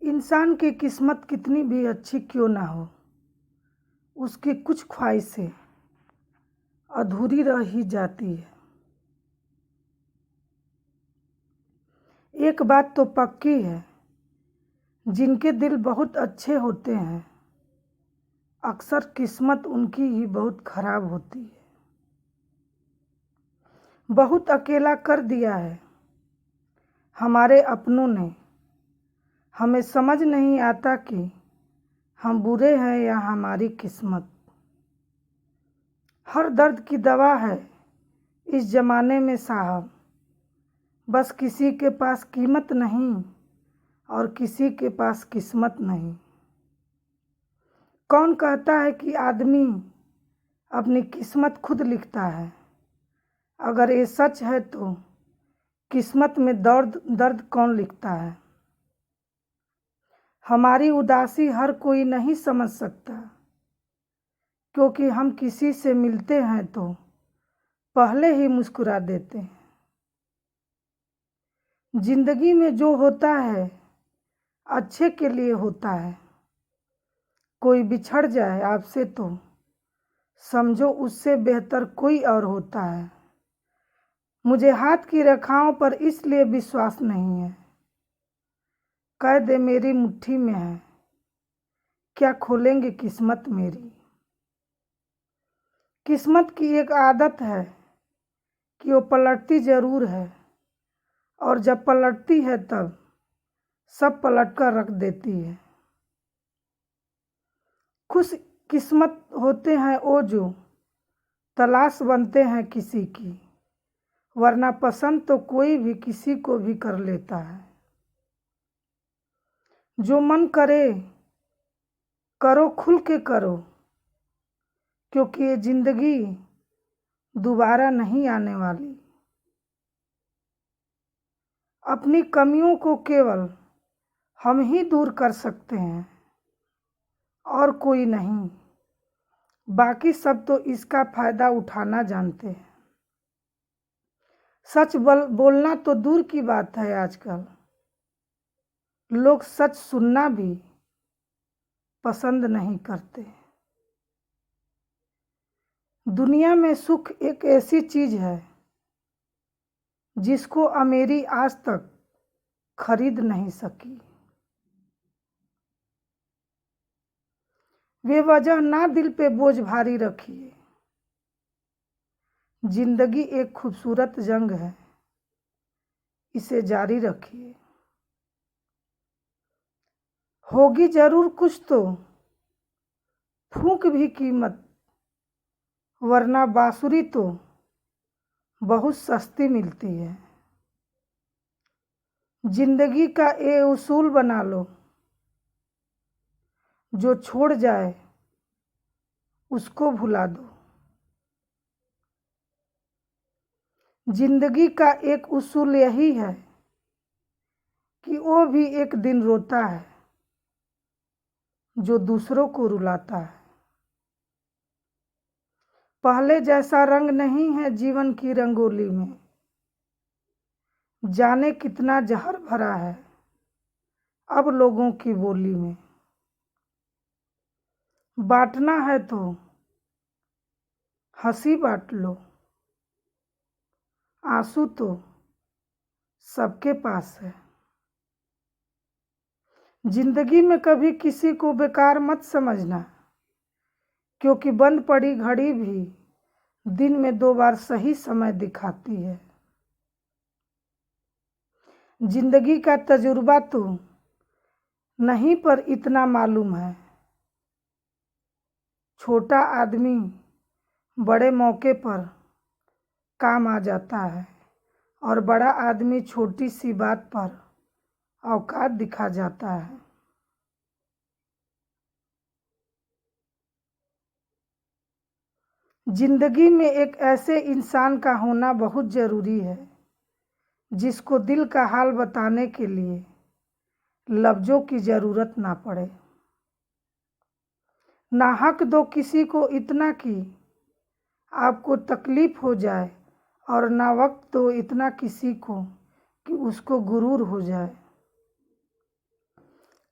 इंसान की किस्मत कितनी भी अच्छी क्यों ना हो, उसकी कुछ ख्वाहिशें अधूरी रह ही जाती है। एक बात तो पक्की है, जिनके दिल बहुत अच्छे होते हैं, अक्सर किस्मत उनकी ही बहुत खराब होती है। बहुत अकेला कर दिया है हमारे अपनों ने। हमें समझ नहीं आता कि हम बुरे हैं या हमारी किस्मत। हर दर्द की दवा है इस जमाने में साहब, बस किसी के पास कीमत नहीं और किसी के पास किस्मत नहीं। कौन कहता है कि आदमी अपनी किस्मत खुद लिखता है? अगर ये सच है तो किस्मत में दर्द दर्द कौन लिखता है? हमारी उदासी हर कोई नहीं समझ सकता, क्योंकि हम किसी से मिलते हैं तो पहले ही मुस्कुरा देते हैं। जिंदगी में जो होता है अच्छे के लिए होता है। कोई बिछड़ जाए आपसे तो समझो उससे बेहतर कोई और होता है। मुझे हाथ की रेखाओं पर इसलिए विश्वास नहीं है। कह दे मेरी मुट्ठी में है, क्या खोलेंगे किस्मत मेरी? किस्मत की एक आदत है कि वो पलटती जरूर है, और जब पलटती है तब सब पलट कर रख देती है। खुश किस्मत होते हैं वो जो तलाश बनते हैं किसी की, वरना पसंद तो कोई भी किसी को भी कर लेता है। जो मन करे करो, खुल के करो, क्योंकि ये जिंदगी दोबारा नहीं आने वाली। अपनी कमियों को केवल हम ही दूर कर सकते हैं और कोई नहीं। बाकी सब तो इसका फायदा उठाना जानते हैं। सच बोलना तो दूर की बात है, आजकल लोग सच सुनना भी पसंद नहीं करते। दुनिया में सुख एक ऐसी चीज है जिसको अमीरी आज तक खरीद नहीं सकी। बेवजह ना दिल पे बोझ भारी रखिए। जिंदगी एक खूबसूरत जंग है, इसे जारी रखिए। होगी जरूर कुछ तो फूंक भी कीमत, वरना बांसुरी तो बहुत सस्ती मिलती है। जिंदगी का ये उसूल बना लो, जो छोड़ जाए उसको भुला दो। जिंदगी का एक उसूल यही है कि वो भी एक दिन रोता है जो दूसरों को रुलाता है। पहले जैसा रंग नहीं है जीवन की रंगोली में, जाने कितना जहर भरा है अब लोगों की बोली में। बांटना है तो हंसी बांट लो, आंसू तो सबके पास है। जिंदगी में कभी किसी को बेकार मत समझना, क्योंकि बंद पड़ी घड़ी भी दिन में 2 बार सही समय दिखाती है। जिंदगी का तजुर्बा तो नहीं पर इतना मालूम है, छोटा आदमी बड़े मौके पर काम आ जाता है और बड़ा आदमी छोटी सी बात पर औकात दिखा जाता है। जिंदगी में एक ऐसे इंसान का होना बहुत जरूरी है जिसको दिल का हाल बताने के लिए लफ्जों की जरूरत ना पड़े। ना हक दो किसी को इतना कि आपको तकलीफ हो जाए, और ना वक्त दो इतना किसी को कि उसको गुरूर हो जाए।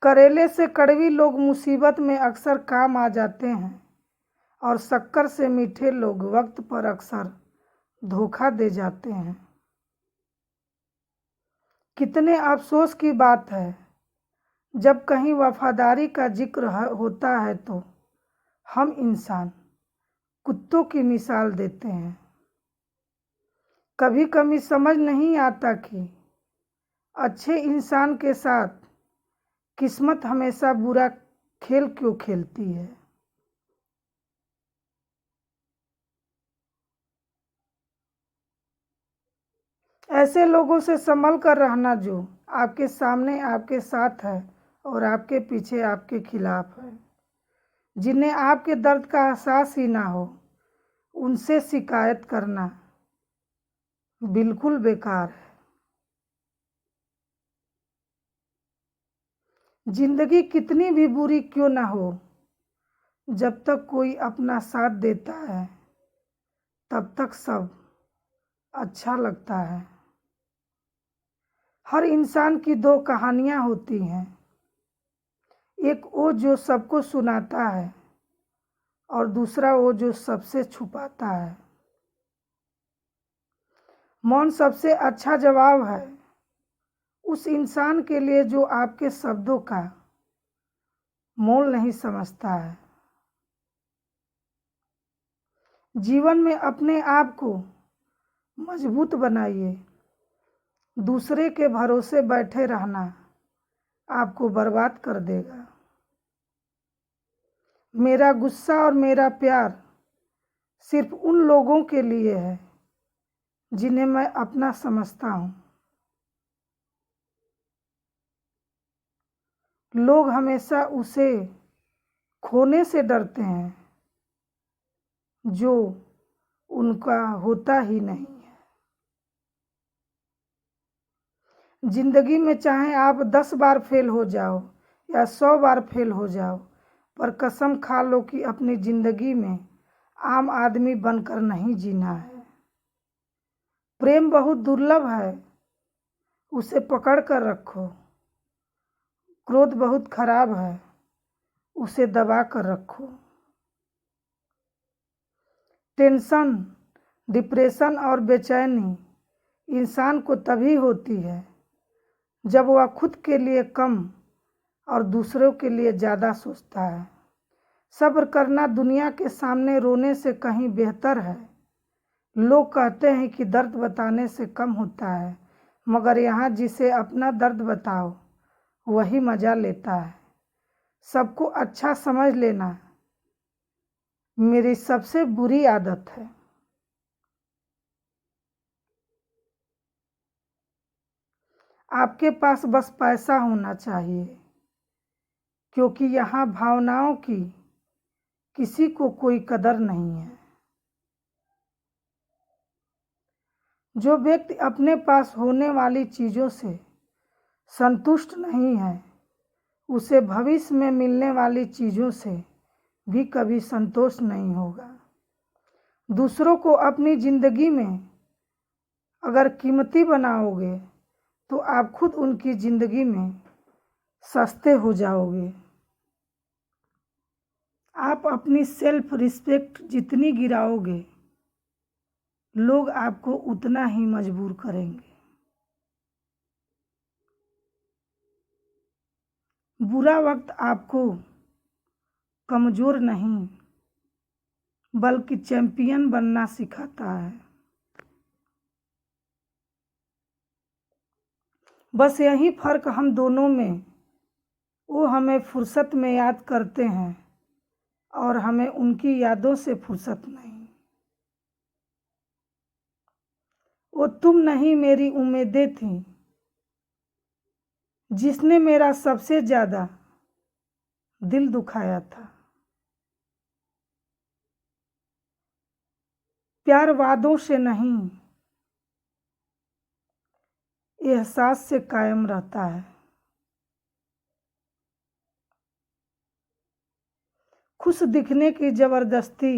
करेले से कड़वी लोग मुसीबत में अक्सर काम आ जाते हैं और शक्कर से मीठे लोग वक्त पर अक्सर धोखा दे जाते हैं। कितने अफसोस की बात है जब कहीं वफादारी का जिक्र होता है तो हम इंसान कुत्तों की मिसाल देते हैं। कभी कभी समझ नहीं आता कि अच्छे इंसान के साथ किस्मत हमेशा बुरा खेल क्यों खेलती है। ऐसे लोगों से संभल कर रहना जो आपके सामने आपके साथ है और आपके पीछे आपके खिलाफ है। जिन्हें आपके दर्द का एहसास ही ना हो उनसे शिकायत करना बिल्कुल बेकार है। जिंदगी कितनी भी बुरी क्यों ना हो, जब तक कोई अपना साथ देता है तब तक सब अच्छा लगता है। हर इंसान की दो कहानियां होती हैं, एक वो जो सबको सुनाता है और दूसरा वो जो सबसे छुपाता है। मौन सबसे अच्छा जवाब है उस इंसान के लिए जो आपके शब्दों का मोल नहीं समझता है। जीवन में अपने आप को मजबूत बनाइए। दूसरे के भरोसे बैठे रहना आपको बर्बाद कर देगा। मेरा गुस्सा और मेरा प्यार सिर्फ उन लोगों के लिए है जिन्हें मैं अपना समझता हूँ। लोग हमेशा उसे खोने से डरते हैं जो उनका होता ही नहीं है। जिंदगी में चाहे आप 10 बार फेल हो जाओ या 100 बार फेल हो जाओ, पर कसम खा लो कि अपनी जिंदगी में आम आदमी बनकर नहीं जीना है। प्रेम बहुत दुर्लभ है, उसे पकड़ कर रखो। क्रोध बहुत खराब है, उसे दबा कर रखो। टेंशन, डिप्रेशन और बेचैनी इंसान को तभी होती है जब वह खुद के लिए कम और दूसरों के लिए ज़्यादा सोचता है। सब्र करना दुनिया के सामने रोने से कहीं बेहतर है। लोग कहते हैं कि दर्द बताने से कम होता है, मगर यहाँ जिसे अपना दर्द बताओ वही मज़ा लेता है। सबको अच्छा समझ लेना मेरी सबसे बुरी आदत है। आपके पास बस पैसा होना चाहिए, क्योंकि यहाँ भावनाओं की किसी को कोई कदर नहीं है। जो व्यक्ति अपने पास होने वाली चीज़ों से संतुष्ट नहीं है उसे भविष्य में मिलने वाली चीज़ों से भी कभी संतोष नहीं होगा। दूसरों को अपनी ज़िंदगी में अगर कीमती बनाओगे तो आप खुद उनकी ज़िंदगी में सस्ते हो जाओगे। आप अपनी सेल्फ रिस्पेक्ट जितनी गिराओगे लोग आपको उतना ही मजबूर करेंगे। बुरा वक्त आपको कमज़ोर नहीं बल्कि चैंपियन बनना सिखाता है। बस यही फ़र्क हम दोनों में, वो हमें फुर्सत में याद करते हैं और हमें उनकी यादों से फुर्सत नहीं। वो तुम नहीं मेरी उम्मीदें थीं जिसने मेरा सबसे ज़्यादा दिल दुखाया था। प्यार वादों से नहीं एहसास से कायम रहता है। खुश दिखने की ज़बरदस्ती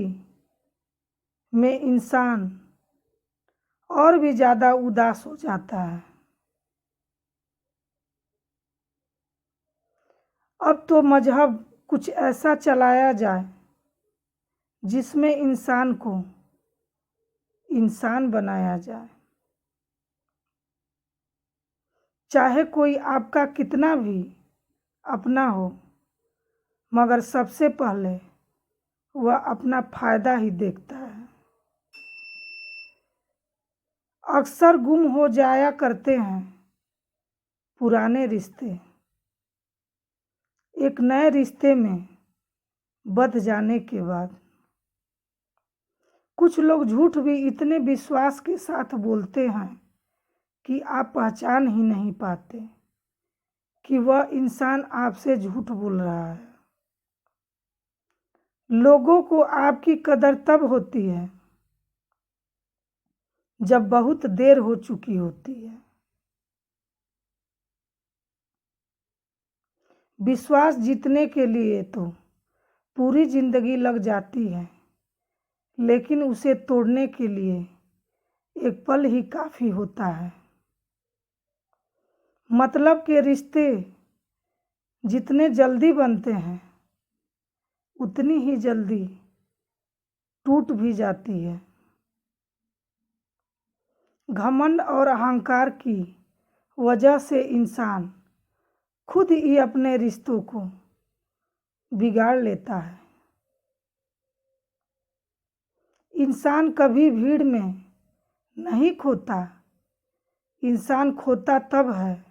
में इंसान और भी ज़्यादा उदास हो जाता है। अब तो मजहब कुछ ऐसा चलाया जाए जिसमें इंसान को इंसान बनाया जाए। चाहे कोई आपका कितना भी अपना हो, मगर सबसे पहले वह अपना फायदा ही देखता है। अक्सर गुम हो जाया करते हैं पुराने रिश्ते, एक नए रिश्ते में बंध जाने के बाद। कुछ लोग झूठ भी इतने विश्वास के साथ बोलते हैं कि आप पहचान ही नहीं पाते कि वह इंसान आपसे झूठ बोल रहा है। लोगों को आपकी कदर तब होती है जब बहुत देर हो चुकी होती है। विश्वास जीतने के लिए तो पूरी जिंदगी लग जाती है, लेकिन उसे तोड़ने के लिए एक पल ही काफी होता है। मतलब के रिश्ते जितने जल्दी बनते हैं उतनी ही जल्दी टूट भी जाती है। घमंड और अहंकार की वजह से इंसान खुद ही अपने रिश्तों को बिगाड़ लेता है। इंसान कभी भीड़ में नहीं खोता, इंसान खोता तब है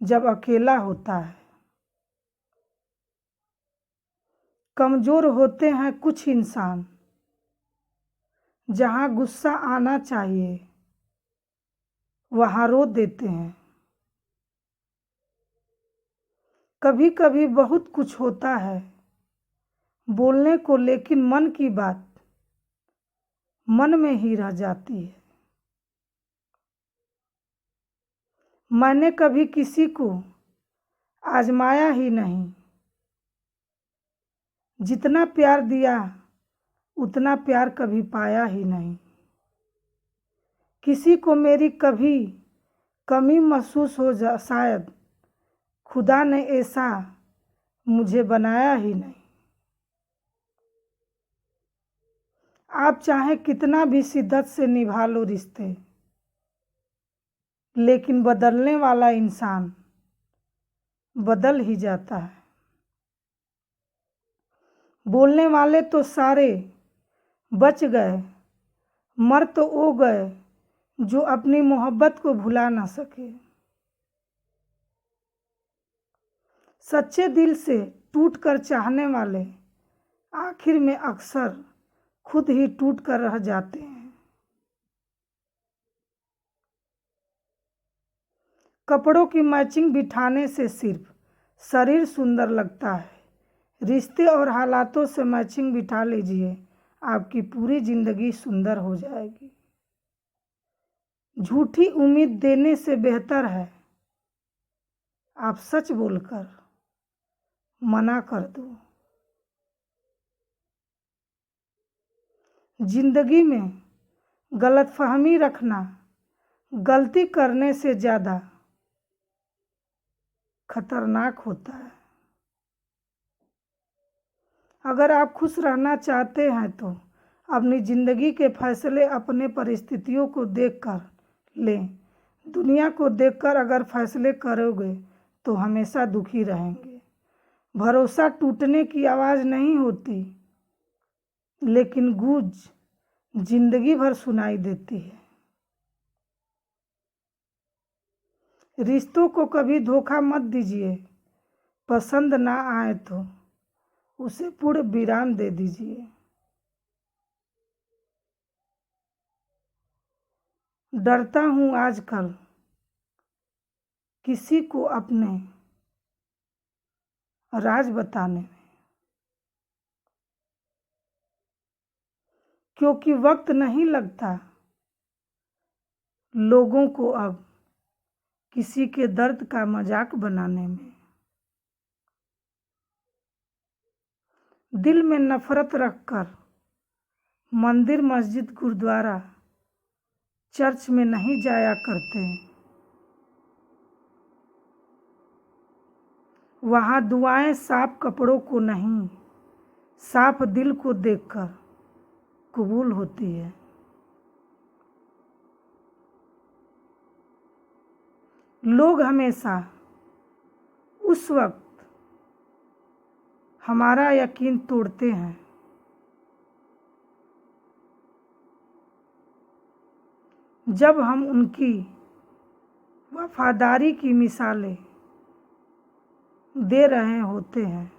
जब अकेला होता है। कमजोर होते हैं कुछ इंसान, जहां गुस्सा आना चाहिए वहां रो देते हैं। कभी कभी बहुत कुछ होता है बोलने को, लेकिन मन की बात मन में ही रह जाती है। मैंने कभी किसी को आजमाया ही नहीं, जितना प्यार दिया उतना प्यार कभी पाया ही नहीं। किसी को मेरी कभी कमी महसूस हो जा, शायद खुदा ने ऐसा मुझे बनाया ही नहीं। आप चाहे कितना भी शिद्दत से निभा लो रिश्ते, लेकिन बदलने वाला इंसान बदल ही जाता है। बोलने वाले तो सारे बच गए, मर तो वो गए जो अपनी मोहब्बत को भुला ना सके। सच्चे दिल से टूट कर चाहने वाले आखिर में अक्सर खुद ही टूट कर रह जाते हैं। कपड़ों की मैचिंग बिठाने से सिर्फ शरीर सुंदर लगता है, रिश्ते और हालातों से मैचिंग बिठा लीजिए, आपकी पूरी जिंदगी सुंदर हो जाएगी। झूठी उम्मीद देने से बेहतर है आप सच बोलकर मना कर दो। जिंदगी में गलतफहमी रखना गलती करने से ज़्यादा खतरनाक होता है। अगर आप खुश रहना चाहते हैं तो अपनी ज़िंदगी के फैसले अपने परिस्थितियों को देखकर लें। दुनिया को देखकर अगर फैसले करोगे तो हमेशा दुखी रहेंगे। भरोसा टूटने की आवाज़ नहीं होती, लेकिन गूंज जिंदगी भर सुनाई देती है। रिश्तों को कभी धोखा मत दीजिए, पसंद ना आए तो उसे पूर्ण विराम दे दीजिए। डरता हूँ आजकल किसी को अपने राज बताने में, क्योंकि वक्त नहीं लगता लोगों को अब किसी के दर्द का मजाक बनाने में। दिल में नफरत रखकर मंदिर, मस्जिद, गुरुद्वारा, चर्च में नहीं जाया करते। वहाँ दुआएं साफ कपड़ों को नहीं, साफ दिल को देखकर कबूल होती है। लोग हमेशा उस वक्त हमारा यकीन तोड़ते हैं जब हम उनकी वफादारी की मिसालें दे रहे होते हैं।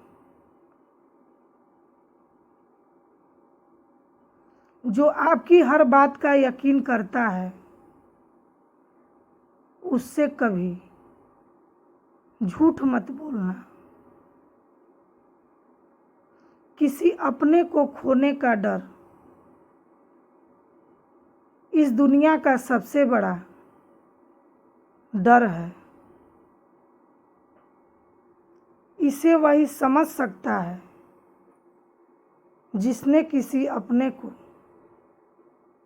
जो आपकी हर बात का यकीन करता है उससे कभी झूठ मत बोलना। किसी अपने को खोने का डर इस दुनिया का सबसे बड़ा डर है। इसे वही समझ सकता है जिसने किसी अपने को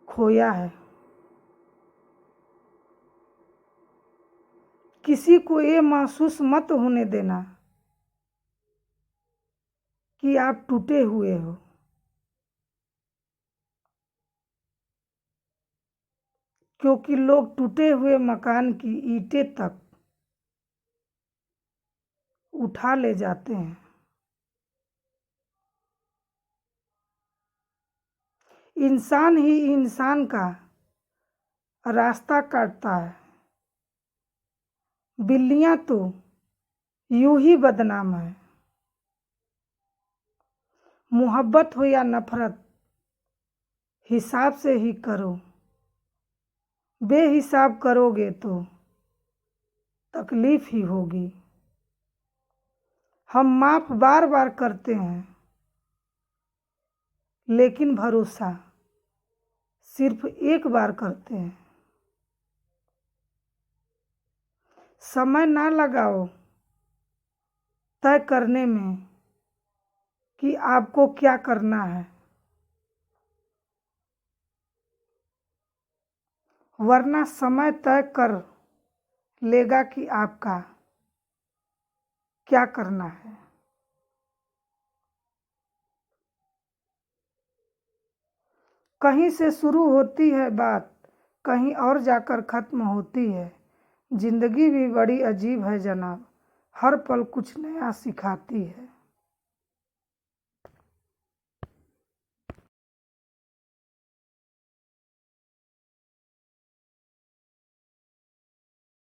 खोया है। किसी को ये महसूस मत होने देना कि आप टूटे हुए हो, क्योंकि लोग टूटे हुए मकान की ईंटें तक उठा ले जाते हैं। इंसान ही इंसान का रास्ता काटता है। बिल्लियां तो यूं ही बदनाम है। मोहब्बत हो या नफरत हिसाब से ही करो, बेहिसाब करोगे तो तकलीफ ही होगी। हम माफ बार बार करते हैं लेकिन भरोसा सिर्फ एक बार करते हैं। समय ना लगाओ तय करने में कि आपको क्या करना है, वरना समय तय कर लेगा कि आपका क्या करना है। कहीं से शुरू होती है बात, कहीं और जाकर खत्म होती है। जिंदगी भी बड़ी अजीब है जनाब, हर पल कुछ नया सिखाती है।